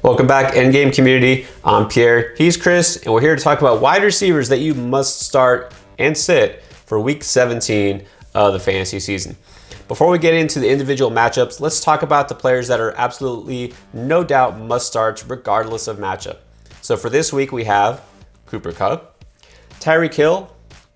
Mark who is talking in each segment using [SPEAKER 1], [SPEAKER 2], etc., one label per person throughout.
[SPEAKER 1] Welcome back, Endgame community. I'm Pierre, he's Chris, and we're here to talk about wide receivers that you must start and sit for week 17 of the fantasy season. Before we get into the individual matchups, let's talk about the players that are absolutely no doubt must starts regardless of matchup. So for this week, we have Cooper Kupp, Tyreek Hill,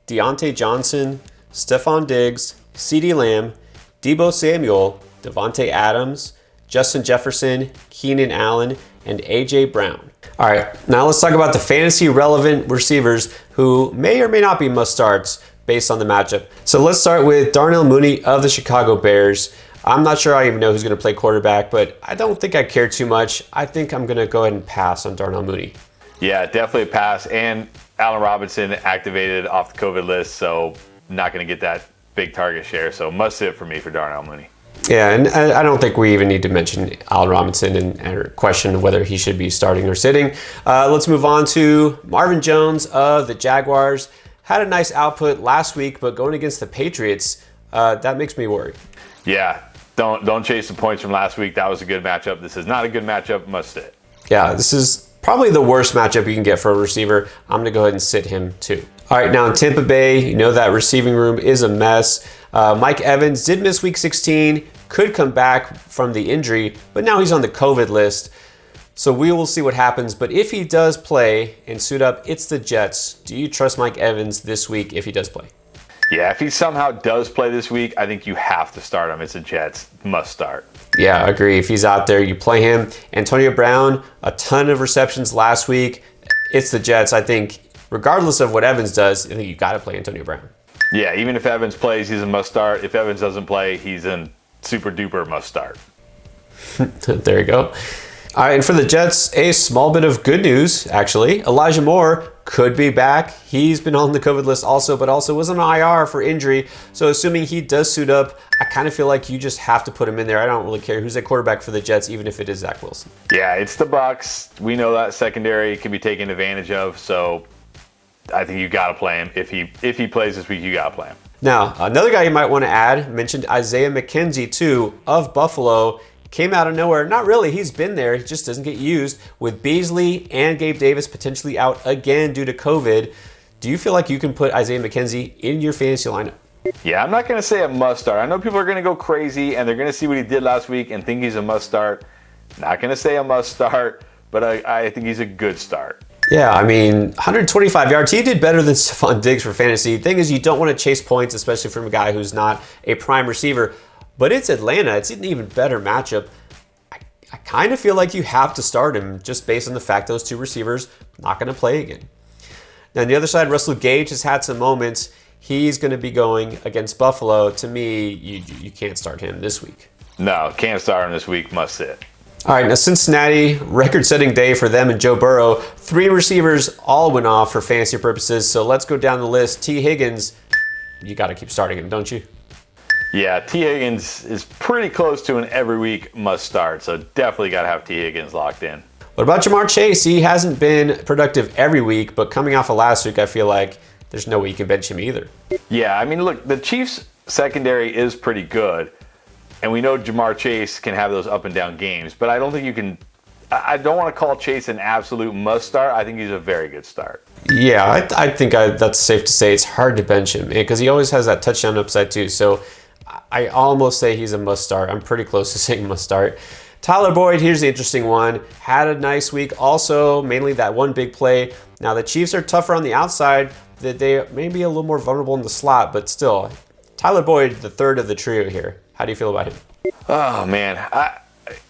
[SPEAKER 1] Deontay Johnson, Stephon Diggs, CeeDee Lamb, Deebo Samuel, Devontae Adams, Justin Jefferson, Keenan Allen, and A.J. Brown. All right, now let's talk about the fantasy relevant receivers who may or may not be must starts based on the matchup. So let's start with Darnell Mooney of the Chicago Bears. I'm not sure I even know who's going to play quarterback, but I don't think I care too much. I think I'm going to go ahead and pass on Darnell Mooney.
[SPEAKER 2] Yeah, definitely a pass. And Allen Robinson activated off the COVID list, so not going to get that big target share. So must sit for me for Darnell Mooney.
[SPEAKER 1] Yeah, and I don't think we even need to mention Allen Robinson and question whether he should be starting or sitting. Let's move on to Marvin Jones of the Jaguars. Had a nice output last week, but going against the Patriots, that makes me worry.
[SPEAKER 2] Yeah, don't chase the points from last week. That was a good matchup. This is not a good matchup. Must sit.
[SPEAKER 1] Yeah, this is probably the worst matchup you can get for a receiver. I'm going to go ahead and sit him too. All right, now in Tampa Bay, you know that receiving room is a mess. Mike Evans did miss week 16, could come back from the injury, but now he's on the COVID list. So we will see what happens. But if he does play and suit up, it's the Jets. Do you trust Mike Evans this week if he does play?
[SPEAKER 2] Yeah, if he somehow does play this week, I think you have to start him. It's the Jets. Must start.
[SPEAKER 1] Yeah, I agree. If he's out there, you play him. Antonio Brown, a ton of receptions last week. It's the Jets. I think regardless of what Evans does, I think you got to play Antonio Brown.
[SPEAKER 2] Yeah, even if Evans plays, he's a must start. If Evans doesn't play, he's a super duper must start.
[SPEAKER 1] There you go. All right, and for the Jets, a small bit of good news, actually. Elijah Moore could be back. He's been on the COVID list also, but also was on IR for injury. So assuming he does suit up, I kind of feel like you just have to put him in there. I don't really care who's at quarterback for the Jets, even if it is Zach Wilson.
[SPEAKER 2] Yeah, it's the Bucs. We know that secondary can be taken advantage of, so I think you got to play him. If he plays this week, you got to play him.
[SPEAKER 1] Now, another guy you might want to add, mentioned Isaiah McKenzie too, of Buffalo. Came out of nowhere. Not really. He's been there. He just doesn't get used. With Beasley and Gabe Davis potentially out again due to COVID, do you feel like you can put Isaiah McKenzie in your fantasy lineup?
[SPEAKER 2] Yeah, I'm not going to say a must start. I know people are going to go crazy and they're going to see what he did last week and think he's a must start. Not going to say a must start, but I think he's a good start.
[SPEAKER 1] Yeah, I mean, 125 yards. He did better than Stephon Diggs for fantasy. The thing is, you don't want to chase points, especially from a guy who's not a prime receiver. But it's Atlanta. It's an even better matchup. I kind of feel like you have to start him just based on the fact those two receivers not going to play again. Now, on the other side, Russell Gage has had some moments. He's going to be going against Buffalo. To me, you can't start him this week.
[SPEAKER 2] No, can't start him this week. Must sit.
[SPEAKER 1] All right, now Cincinnati, record-setting day for them and Joe Burrow. 3 receivers all went off for fantasy purposes. So let's go down the list. T. Higgins, you got to keep starting him, don't you?
[SPEAKER 2] Yeah, T. Higgins is pretty close to an every week must start, so definitely got to have T. Higgins locked in.
[SPEAKER 1] What about Jamar Chase? He hasn't been productive every week, but coming off of last week, I feel like there's no way you can bench him either.
[SPEAKER 2] Yeah, I mean, look, the Chiefs' secondary is pretty good, and we know Jamar Chase can have those up and down games, but I don't think you can. I don't want to call Chase an absolute must start. I think he's a very good start.
[SPEAKER 1] Yeah, I think that's safe to say. It's hard to bench him because he always has that touchdown upside too. So I almost say he's a must start. I'm pretty close to saying must start. Tyler Boyd, here's the interesting one. Had a nice week. Also, mainly that one big play. Now, the Chiefs are tougher on the outside. They may be a little more vulnerable in the slot, but still, Tyler Boyd, the third of the trio here. How do you feel about him?
[SPEAKER 2] Oh, man.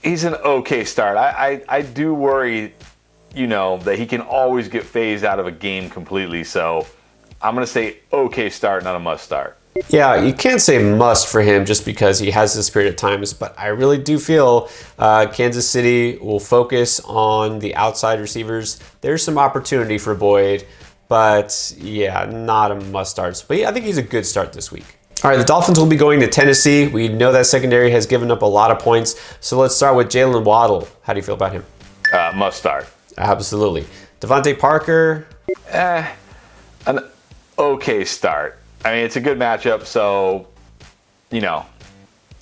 [SPEAKER 2] He's an okay start. I do worry, that he can always get phased out of a game completely. So I'm going to say okay start, not a must start.
[SPEAKER 1] Yeah, you can't say must for him just because he has this period of times, but I really do feel Kansas City will focus on the outside receivers. There's some opportunity for Boyd, but yeah, not a must start. But yeah, I think he's a good start this week. All right, the Dolphins will be going to Tennessee. We know that secondary has given up a lot of points. So let's start with Jalen Waddle. How do you feel about him?
[SPEAKER 2] Must start.
[SPEAKER 1] Absolutely. Devontae Parker?
[SPEAKER 2] An okay start. I mean, it's a good matchup, so,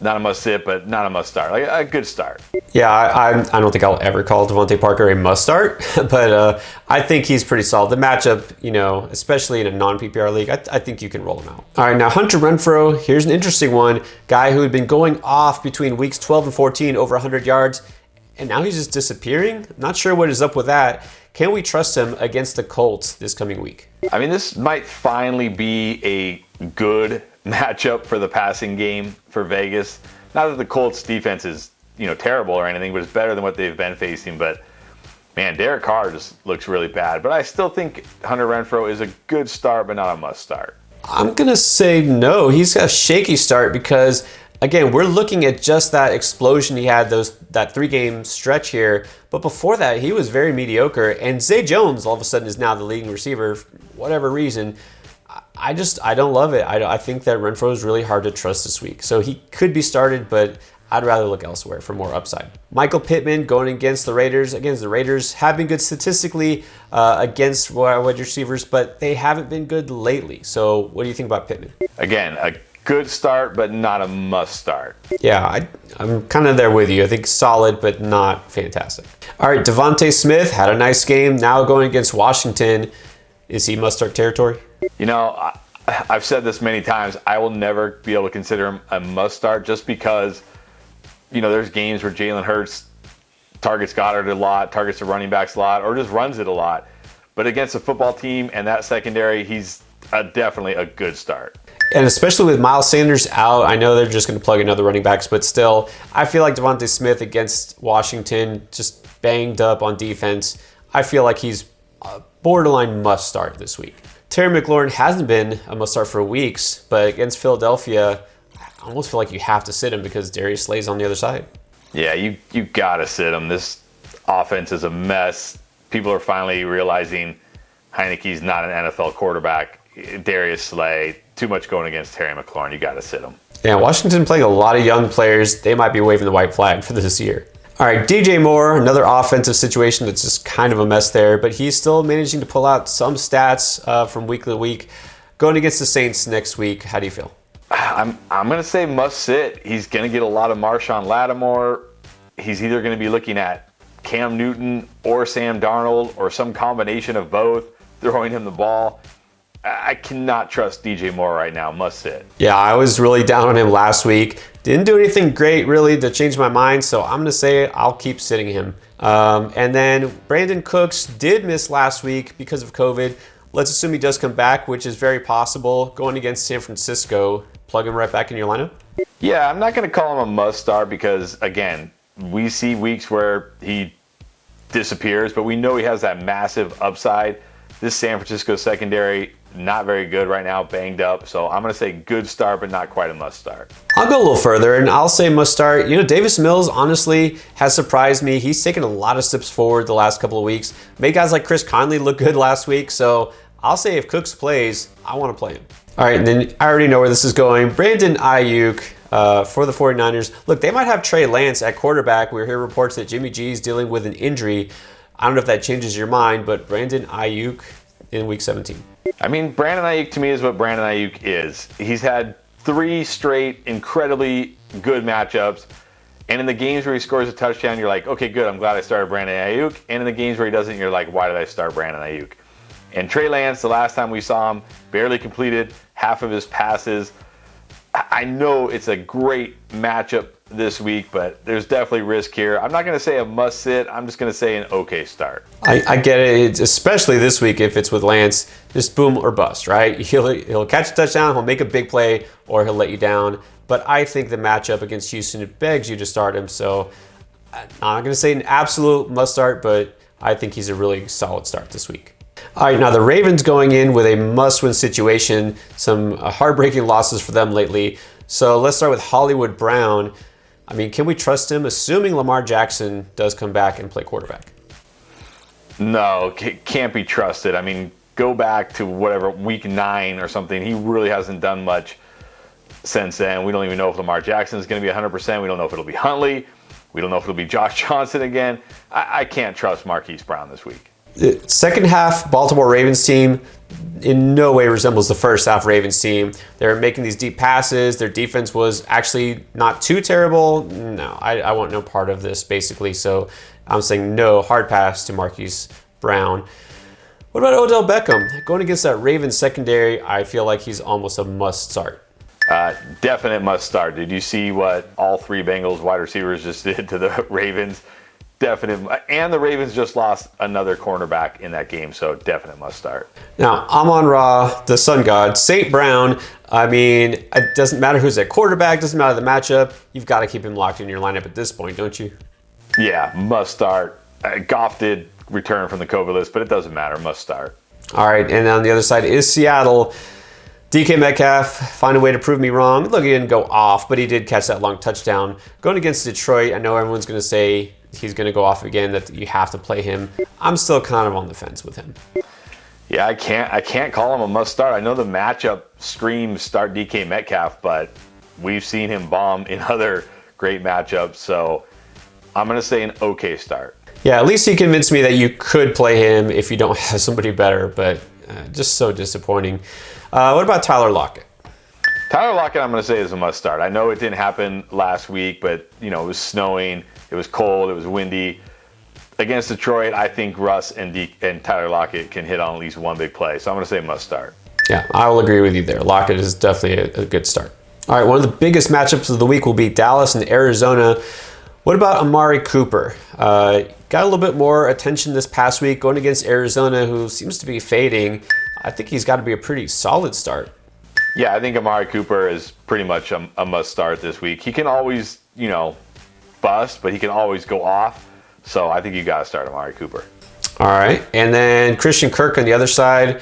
[SPEAKER 2] not a must sit, but not a must start. Like a good start.
[SPEAKER 1] Yeah, I don't think I'll ever call Devontae Parker a must start, but I think he's pretty solid. The matchup, especially in a non-PPR league, I think you can roll him out. All right, now Hunter Renfrow, here's an interesting one. Guy who had been going off between weeks 12 and 14, over 100 yards, and now he's just disappearing. Not sure what is up with that. Can we trust him against the Colts this coming week?
[SPEAKER 2] I mean, this might finally be a good matchup for the passing game for Vegas. Not that the Colts defense is, terrible or anything, but it's better than what they've been facing. But man, Derek Carr just looks really bad. But I still think Hunter Renfrow is a good start, but not a must start.
[SPEAKER 1] I'm going to say no. He's got a shaky start because, again, we're looking at just that explosion he had, that 3-game stretch here. But before that, he was very mediocre. And Zay Jones, all of a sudden, is now the leading receiver for whatever reason. I don't love it. I think that Renfrow is really hard to trust this week. So he could be started, but I'd rather look elsewhere for more upside. Michael Pittman going against the Raiders. Again, the Raiders have been good statistically against wide receivers, but they haven't been good lately. So what do you think about Pittman?
[SPEAKER 2] Again, a good start, but not a must start.
[SPEAKER 1] Yeah, I'm kind of there with you. I think solid, but not fantastic. All right, Devontae Smith had a nice game. Now going against Washington. Is he must start territory?
[SPEAKER 2] I've said this many times. I will never be able to consider him a must start just because, there's games where Jalen Hurts targets Goddard a lot, targets the running backs a lot, or just runs it a lot. But against a football team and that secondary, he's definitely a good start.
[SPEAKER 1] And especially with Miles Sanders out, I know they're just going to plug in other running backs, but still, I feel like Devontae Smith against Washington, just banged up on defense. I feel like he's a borderline must start this week. Terry McLaurin hasn't been a must start for weeks, but against Philadelphia, I almost feel like you have to sit him because Darius Slay's on the other side.
[SPEAKER 2] Yeah, you got to sit him. This offense is a mess. People are finally realizing Heineke's not an NFL quarterback. Darius Slay, too much going against Terry McLaurin. You got to sit him.
[SPEAKER 1] Yeah, Washington playing a lot of young players. They might be waving the white flag for this year. All right, DJ Moore, another offensive situation that's just kind of a mess there, but he's still managing to pull out some stats from week to week. Going against the Saints next week, how do you feel?
[SPEAKER 2] I'm going to say must sit. He's going to get a lot of Marshawn Lattimore. He's either going to be looking at Cam Newton or Sam Darnold or some combination of both, throwing him the ball. I cannot trust DJ Moore right now. Must sit.
[SPEAKER 1] Yeah, I was really down on him last week. Didn't do anything great, really, to change my mind, so I'm going to say I'll keep sitting him. And then Brandon Cooks did miss last week because of COVID. Let's assume he does come back, which is very possible. Going against San Francisco, plug him right back in your lineup?
[SPEAKER 2] Yeah, I'm not going to call him a must start because, again, we see weeks where he disappears, but we know he has that massive upside. This San Francisco secondary, not very good right now, banged up. So I'm going to say good start, but not quite a must start.
[SPEAKER 1] I'll go a little further, and I'll say must start. Davis Mills, honestly, has surprised me. He's taken a lot of steps forward the last couple of weeks. Made guys like Chris Conley look good last week. So I'll say if Cooks plays, I want to play him. All right, and then I already know where this is going. Brandon Ayuk for the 49ers. Look, they might have Trey Lance at quarterback. We hear reports that Jimmy G is dealing with an injury. I don't know if that changes your mind, but Brandon Ayuk in Week 17.
[SPEAKER 2] I mean, Brandon Ayuk to me is what Brandon Ayuk is. He's had 3 straight incredibly good matchups. And in the games where he scores a touchdown, you're like, okay, good, I'm glad I started Brandon Ayuk. And in the games where he doesn't, you're like, why did I start Brandon Ayuk? And Trey Lance, the last time we saw him, barely completed half of his passes. I know it's a great matchup this week, but there's definitely risk here. I'm not going to say a must sit. I'm just going to say an okay start.
[SPEAKER 1] I get it, especially this week if it's with Lance. Just boom or bust, right? He'll catch a touchdown, he'll make a big play, or he'll let you down. But I think the matchup against Houston, it begs you to start him. So I'm not going to say an absolute must start, but I think he's a really solid start this week. All right, now the Ravens going in with a must-win situation. Some heartbreaking losses for them lately. So let's start with Hollywood Brown. I mean, can we trust him, assuming Lamar Jackson does come back and play quarterback?
[SPEAKER 2] No, can't be trusted. I mean, go back to whatever, week 9 or something. He really hasn't done much since then. We don't even know if Lamar Jackson is going to be 100%. We don't know if it'll be Huntley. We don't know if it'll be Josh Johnson again. I can't trust Marquise Brown this week.
[SPEAKER 1] The second half Baltimore Ravens team in no way resembles the first half Ravens team. They're making these deep passes. Their defense was actually not too terrible. No, I want no part of this, basically. So I'm saying no, hard pass to Marquise Brown. What about Odell Beckham? Going against that Ravens secondary, I feel like he's almost a must start.
[SPEAKER 2] Definite must start. Did you see what all three Bengals wide receivers just did to the Ravens? Definite. And the Ravens just lost another cornerback in that game, so definite must start.
[SPEAKER 1] Now, Amon-Ra, the sun god, St. Brown, I mean, it doesn't matter who's at quarterback, doesn't matter the matchup. You've got to keep him locked in your lineup at this point, don't you?
[SPEAKER 2] Yeah, must start. Goff did return from the COVID list, but it doesn't matter. Must start.
[SPEAKER 1] All right, and on the other side is Seattle. DK Metcalf, find a way to prove me wrong. Look, he didn't go off, but he did catch that long touchdown. Going against Detroit, I know everyone's going to say he's going to go off again, that you have to play him. I'm still kind of on the fence with him.
[SPEAKER 2] Yeah, I can't call him a must start. I know the matchup screams start DK Metcalf, but we've seen him bomb in other great matchups, so I'm going to say an okay start.
[SPEAKER 1] Yeah, at least he convinced me that you could play him if you don't have somebody better, but just so disappointing. What about Tyler Lockett?
[SPEAKER 2] Tyler Lockett, I'm going to say, is a must start. I know it didn't happen last week, but it was snowing, it was cold, it was windy. Against Detroit, I think Russ and Tyler Lockett can hit on at least one big play, so I'm going to say must start.
[SPEAKER 1] Yeah, I will agree with you there. Lockett is definitely a good start. All right, one of the biggest matchups of the week will be Dallas and Arizona. What about Amari Cooper? Got a little bit more attention this past week going against Arizona, who seems to be fading. I think he's got to be a pretty solid start.
[SPEAKER 2] Yeah, I think Amari Cooper is pretty much a must start this week. He can always, bust, but he can always go off. So I think you got to start Amari Cooper.
[SPEAKER 1] All right. And then Christian Kirk on the other side.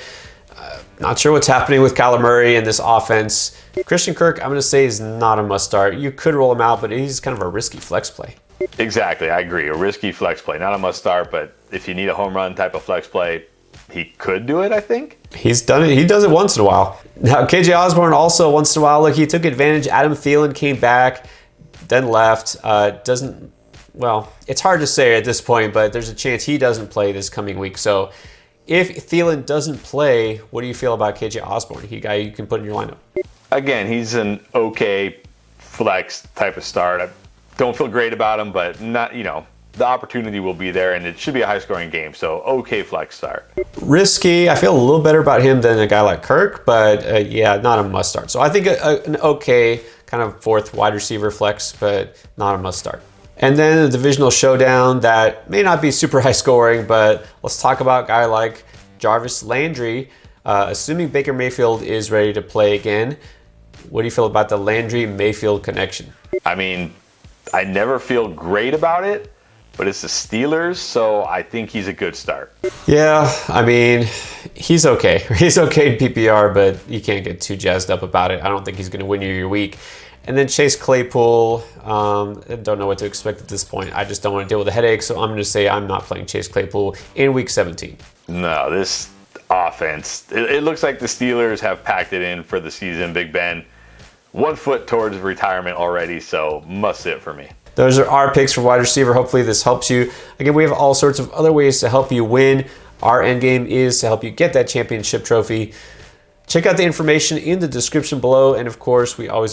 [SPEAKER 1] Not sure what's happening with Kyler Murray in this offense. Christian Kirk, I'm going to say, is not a must start. You could roll him out, but he's kind of a risky flex play.
[SPEAKER 2] Exactly. I agree. A risky flex play. Not a must start, but if you need a home run type of flex play, he could do it, I think.
[SPEAKER 1] He's done it. He does it once in a while. Now, KJ Osborne also once in a while. Look, he took advantage. Adam Thielen came back, then left. It's hard to say at this point, but there's a chance he doesn't play this coming week. So if Thielen doesn't play, what do you feel about KJ Osborne? He a guy you can put in your lineup?
[SPEAKER 2] Again, he's an okay flex type of start. I don't feel great about him, but not, the opportunity will be there, and it should be a high-scoring game. So, okay flex start.
[SPEAKER 1] Risky. I feel a little better about him than a guy like Kirk, but not a must start. So I think an okay kind of fourth wide receiver flex, but not a must start. And then a divisional showdown that may not be super high scoring, but let's talk about a guy like Jarvis Landry. Assuming Baker Mayfield is ready to play again, what do you feel about the Landry-Mayfield connection?
[SPEAKER 2] I mean, I never feel great about it, but it's the Steelers, so I think he's a good start.
[SPEAKER 1] Yeah, I mean, he's okay. He's okay in PPR, but you can't get too jazzed up about it. I don't think he's going to win you your week. And then Chase Claypool, I don't know what to expect at this point. I just don't want to deal with the headache, so I'm going to say I'm not playing Chase Claypool in Week 17.
[SPEAKER 2] No, this offense, it looks like the Steelers have packed it in for the season. Big Ben, 1 foot towards retirement already, so must sit for me.
[SPEAKER 1] Those are our picks for wide receiver. Hopefully this helps you. Again, we have all sorts of other ways to help you win. Our end game is to help you get that championship trophy. Check out the information in the description below. And of course, we always